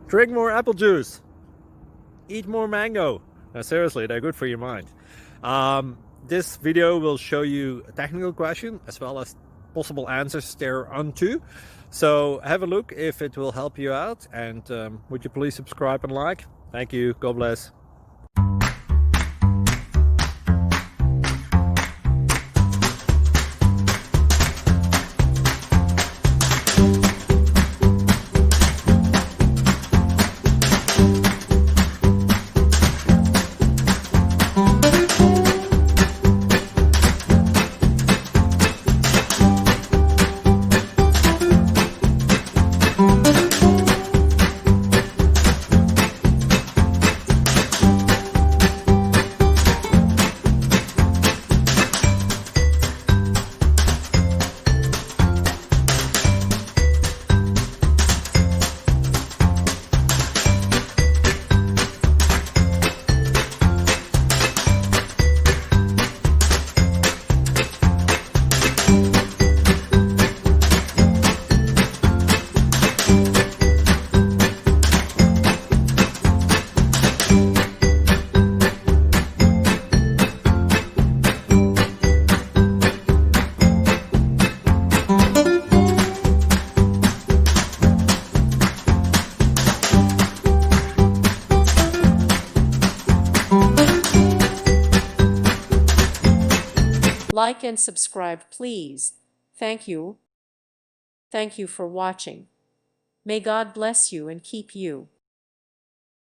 Drink more apple juice. Eat more mango. Seriously, they're good for your mind. This video will show you a technical question as well as possible answers thereunto. So have a look if it will help you out, and would you please subscribe and like? Thank you. God bless. Like and subscribe, please. Thank you. Thank you for watching. May God bless you and keep you.